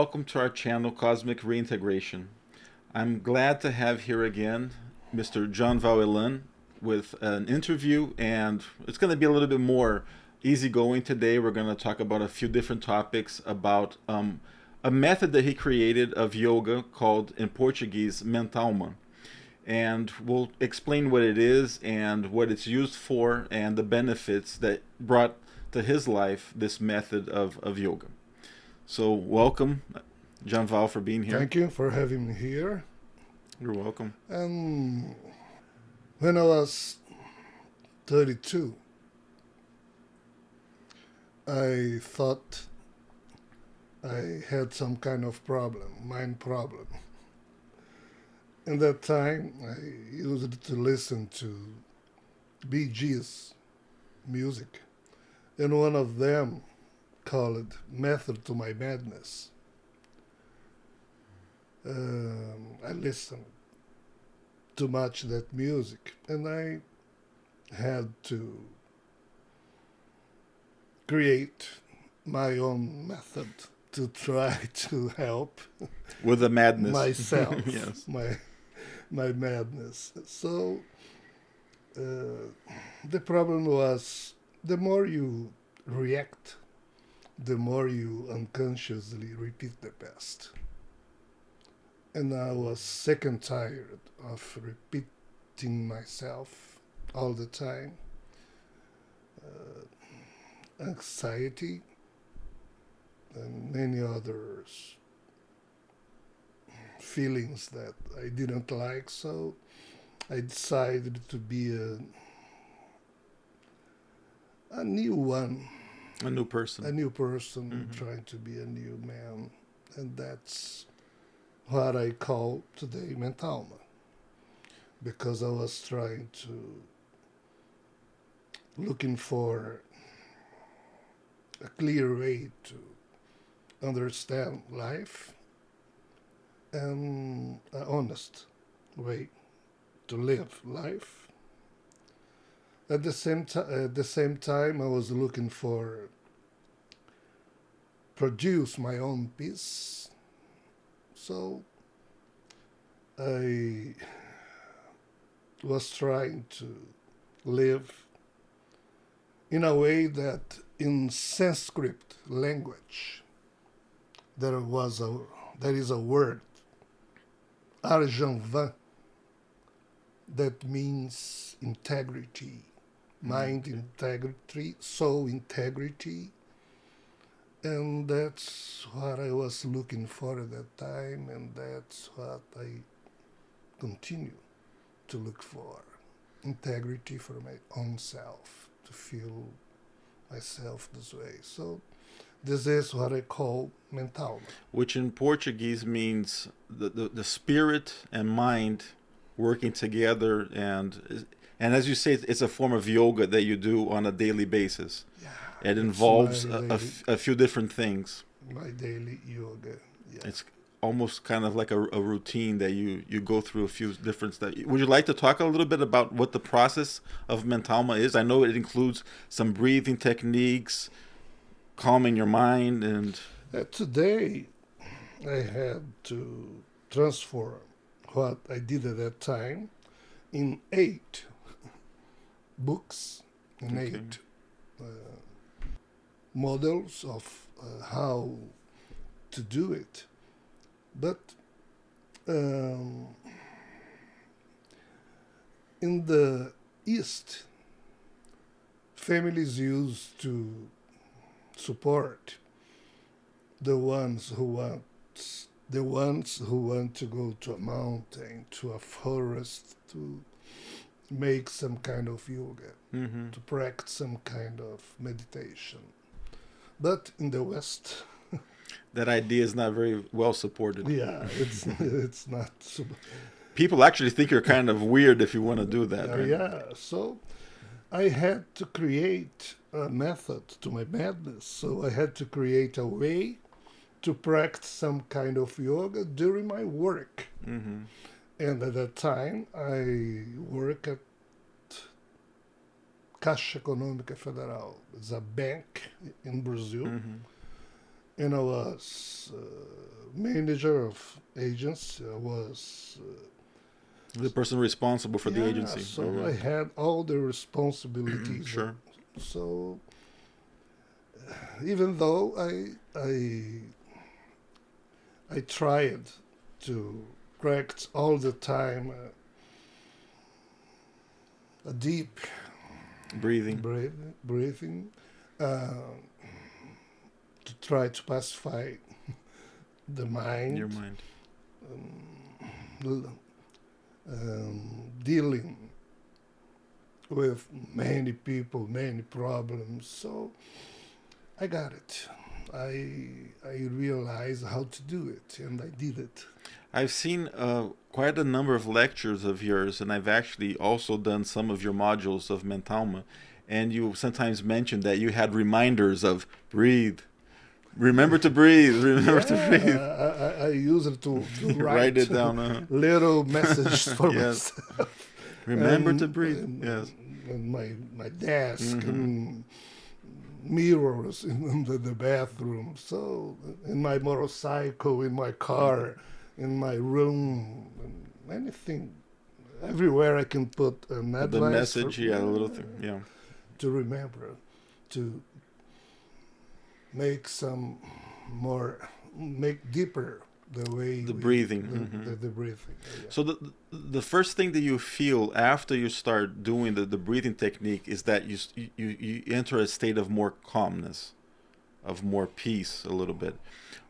welcome to our channel, Cosmic Reintegration. I'm glad to have here again Mr. Jan Val Ellam with an interview, and it's going to be a little bit more easygoing today. We're going to talk about a few different topics about a method that he created of yoga called, in Portuguese, Mentalma. And we'll explain what it is and what it's used for and the benefits that brought to his life this method of yoga. So welcome, Jan Val, for being here. Thank you for having me here. You're welcome. When I was 32, I thought I had some kind of problem, mind problem. In that time, I used to listen to Bee Gees music, and one of them called Method to My Madness. I listened too much that music, and I had to create my own method to try to help With the madness. myself, Yes. my madness. So the problem was the more you react, the more you unconsciously repeat the past. And I was sick and tired of repeating myself all the time. Anxiety and many others feelings that I didn't like, so I decided to be a new one, A new person. a new person, Mhm. trying to be a new man. And that's what I call today Mentalma, because I was trying to, looking for a clear way to understand life and an honest way to live life. At the same time, I was looking for produce my own peace. So I was trying to live in a way that in Sanskrit language there is a word Arjanvan that means integrity, mind integrity, soul integrity, and that's what I was looking for at that time, and that's what I continue to look for. Integrity for my own self, to feel myself this way. So this is what I call mental. Which in Portuguese means the spirit and mind working together, and as you say, it's a form of yoga that you do on a daily basis. Yeah, It it's involves a few different things. my daily yoga. Yeah. It's almost kind of like a routine that you go through a few different steps. Would you like to talk a little bit about what the process of Mentalma is? I know it includes some breathing techniques, calming your mind, and Today, I had to transform what I did at that time in 8 books, in okay. 8 models of how to do it. But um, in the East, families used to support the ones who want to go to a mountain, to a forest, to make some kind of yoga, Mm-hmm. to practice some kind of meditation. But in the West, That idea is not very well supported. yeah, it's not. People actually think you're kind of weird if you want to do that, right? Yeah, so I had to create a method to my madness. So I had to create a way to practice some kind of yoga during my work. Mm-hmm. And at that time, I work at Caixa Econômica Federal. It's a bank in Brazil. Mm-hmm. and I was manager of agents. I was The person responsible for the yeah, agency. so I had all the responsibilities. Sure. So even though I tried to practice all the time a deep Breathing. breathing uh, to try to pacify the mind, Your mind. dealing with many people, many problems. So I got it. I realized how to do it, and I did it. I've seen quite a number of lectures of yours, and I've actually also done some of your modules of Mentalma. And you sometimes mentioned that you had reminders of breathe, remember to breathe, remember to breathe. I use it to Write write it down. little messages for Yes. myself. Remember to breathe. Yes. And my desk Mm-hmm. and mirrors in the bathroom. So in my motorcycle, in my car, in my room, anything, everywhere I can put an The advice message, yeah, a little thing, yeah. to remember, to make some more, make deeper the way The breathing. the breathing. Yeah. So the first thing that you feel after you start doing the breathing technique is that you enter a state of more calmness, of more peace a little bit.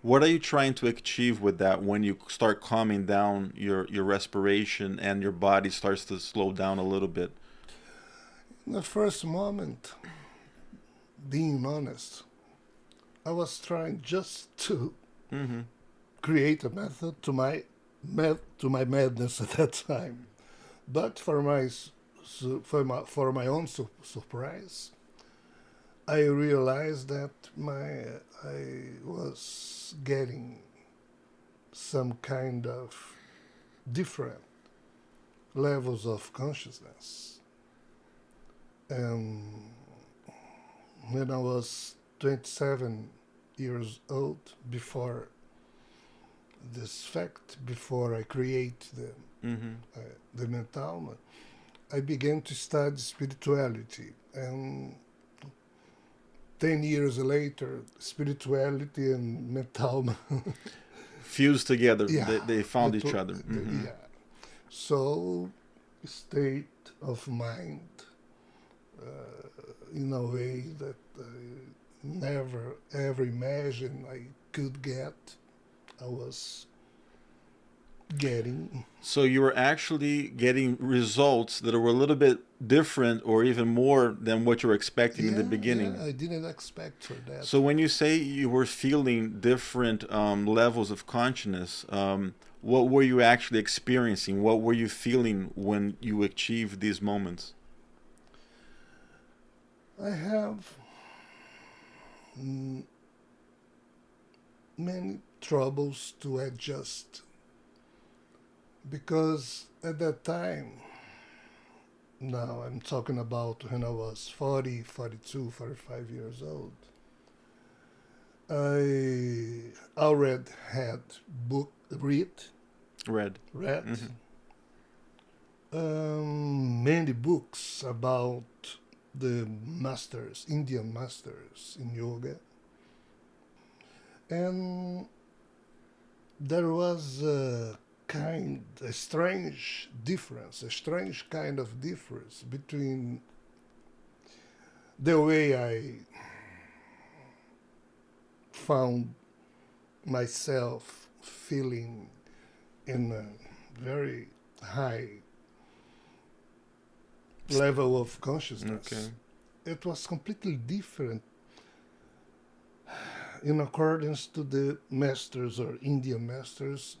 What are you trying to achieve with that when you start calming down your respiration and your body starts to slow down a little bit? In the first moment, being honest, I was trying just to Mm-hmm. create a method to my madness at that time. But for my own surprise, I realized that I was getting some kind of different levels of consciousness. And when I was 27 years old, before this fact, before I create Mm-hmm. the Mentalma, I began to study spirituality. And 10 years later, spirituality and Mentalma, Fused together. yeah, They found each other. Mm-hmm. yeah. So, state of mind in a way that I never ever imagined I could get. I was getting. So you were actually getting results that were a little bit different or even more than what you were expecting in the beginning. Yeah, I didn't expect for that. So when you say you were feeling different levels of consciousness, what were you actually experiencing? What were you feeling when you achieved these moments? I have many troubles to adjust because at that time, now I'm talking about when I was 40, 42, 45 years old, I already had read Red. Mm-hmm. many books about the masters, Indian masters in yoga. And there was a strange difference, a strange kind of difference between the way I found myself feeling in a very high level of consciousness. Okay. It was completely different in accordance to the masters or Indian masters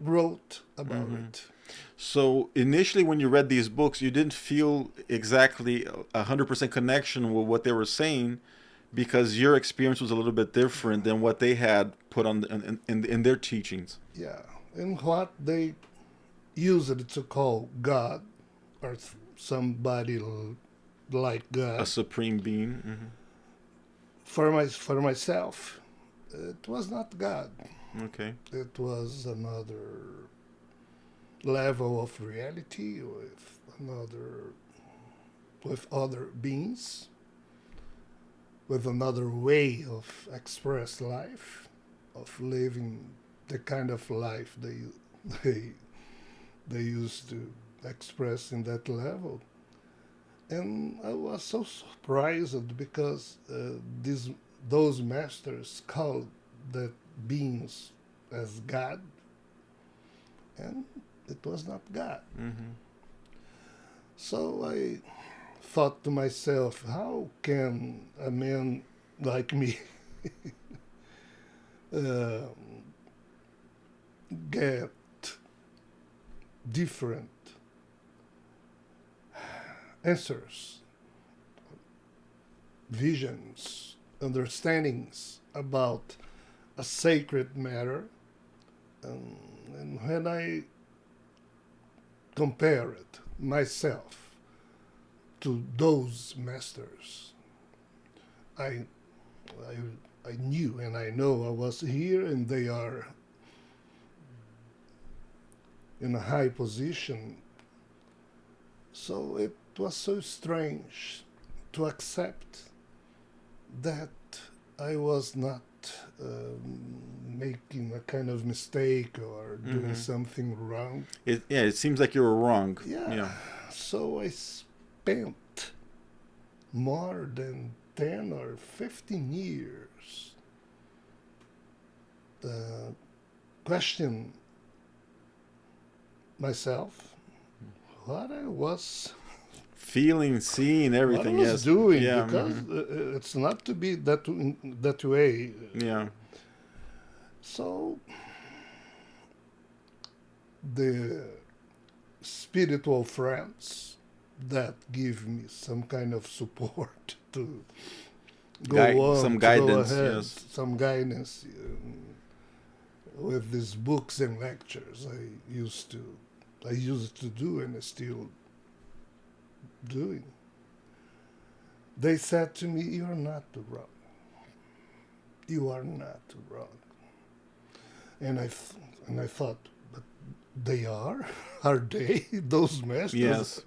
wrote about it. So initially, when you read these books, you didn't feel exactly 100% connection with what they were saying, because your experience was a little bit different than what they had put on in their teachings. Yeah, and what they used to call God or somebody like God. A supreme being. for myself, it was not God. Okay. It was another level of reality with other beings, with another way of express life, of living the kind of life they they used to express in that level. And I was so surprised because those masters called that beings as God, and it was not God. Mm-hmm. So I thought to myself, how can a man like me uh, get different answers, visions, understandings about a sacred matter? And when I compared myself to those masters, I, I knew and I know I was here and they are in a high position. So it was so strange to accept that I was not making a kind of mistake or doing something wrong. It seems like you were wrong. Yeah. Yeah. So I spent more than 10 or 15 years question myself what I was Feeling, seeing, what I everything. was Yes. doing Yeah. because it's not to be that way. Yeah. So the spiritual friends that give me some kind of support to go on, Some to go guidance. ahead, Yes. some guidance with these books and lectures I used to do and I still doing. They said to me, "You are not wrong. You are not wrong." And I thought, but they are? Are they those masters? Yes.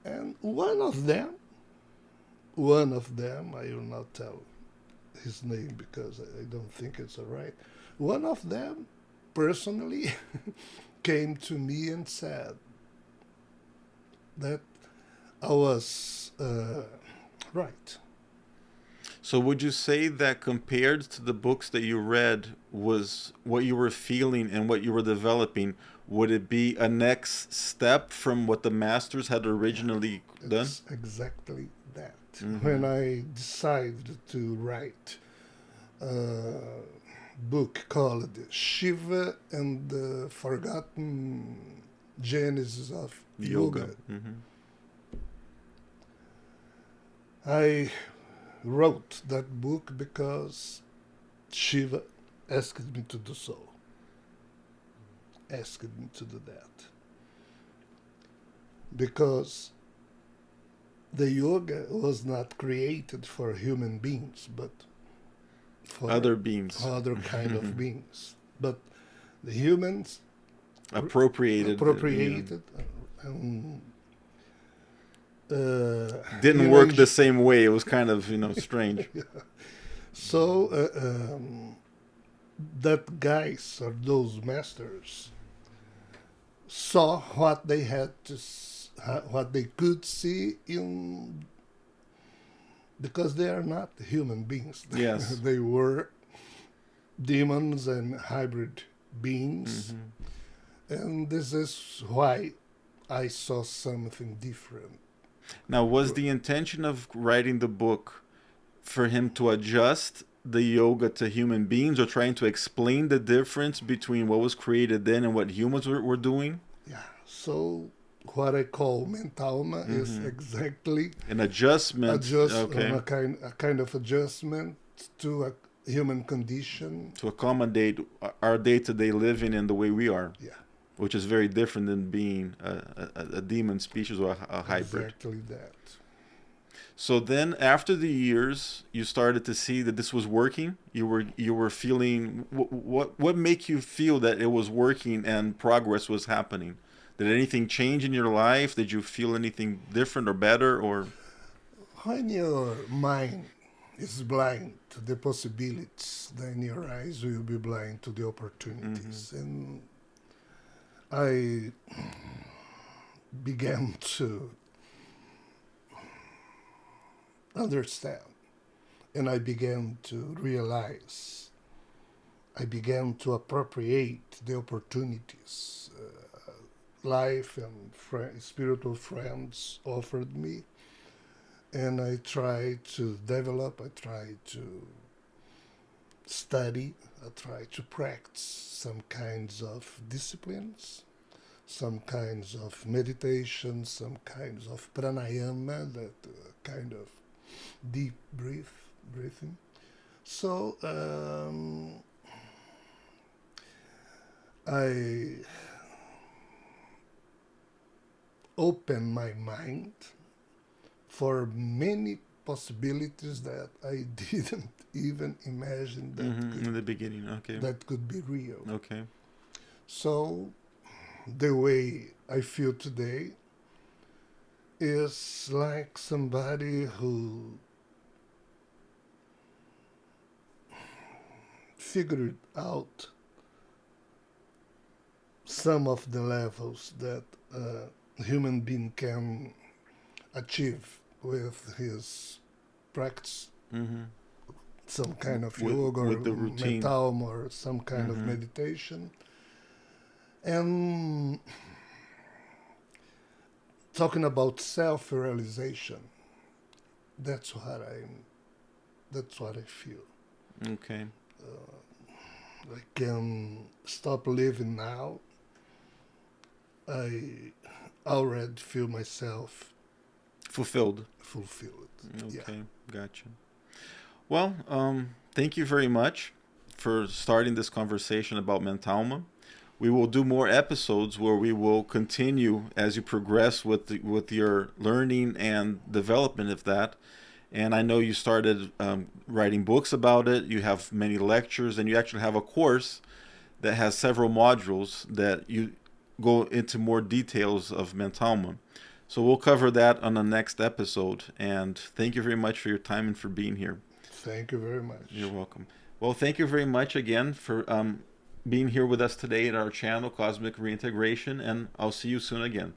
And I will not tell his name because I don't think it's all right. One of them personally came to me and said that I was right. So would you say that compared to the books that you read was what you were feeling and what you were developing, would it be a next step from what the masters had originally done? It's exactly that. Mm-hmm. When I decided to write a book called Shiva and the Forgotten Genesis of Yoga, Mm-hmm. I wrote that book because Shiva asked me to do so, asked me to do that. Because the yoga was not created for human beings, but for Other beings. other kind of beings. But the humans Appropriated. appropriated and Didn't work the same way. It was kind of, strange. So that guys or those masters saw what they had to what they could see in because they are not human beings. Yes. They were demons and hybrid beings. And this is why I saw something different. Now, was the intention of writing the book for him to adjust the yoga to human beings, or trying to explain the difference between what was created then and what humans were doing? Yeah. So what I call mentalma is exactly An adjustment. Okay. a kind of adjustment to a human condition. To accommodate our day-to-day living and the way we are. Yeah. Which is very different than being a demon species or a hybrid. Exactly that. So then, after the years, you started to see that this was working. You were feeling what make you feel that it was working and progress was happening? Did anything change in your life? Did you feel anything different or better or? When your mind is blind to the possibilities, then your eyes will be blind to the Hmm. opportunities. And I began to understand and I began to realize, I began to appropriate the opportunities life and spiritual friends offered me. And I tried to develop, I tried to study, I tried to practice some kinds of disciplines, some kinds of meditation, some kinds of pranayama, that kind of deep breathing. So I opened my mind for many possibilities that I didn't even imagine In the beginning, okay. that could be real. Okay. So the way I feel today is like somebody who figured out some of the levels that a human being can achieve with his practice, Hmm. some kind of With yoga or with the routine. mentalma or some kind of Hmm. meditation. And talking about self-realization, that's what I feel. Okay. I can stop living now. I already feel myself Fulfilled. fulfilled. Yeah. Okay. Gotcha. Well, thank you very much for starting this conversation about Mentalma. We will do more episodes where we will continue as you progress with your learning and development of that. And I know you started writing books about it. You have many lectures, and you actually have a course that has several modules that you go into more details of Mentalma. So we'll cover that on the next episode. And thank you very much for your time and for being here. Thank you very You're much. welcome. Well, thank you very much again for being here with us today at our channel, Cosmic Reintegration, and I'll see you soon again.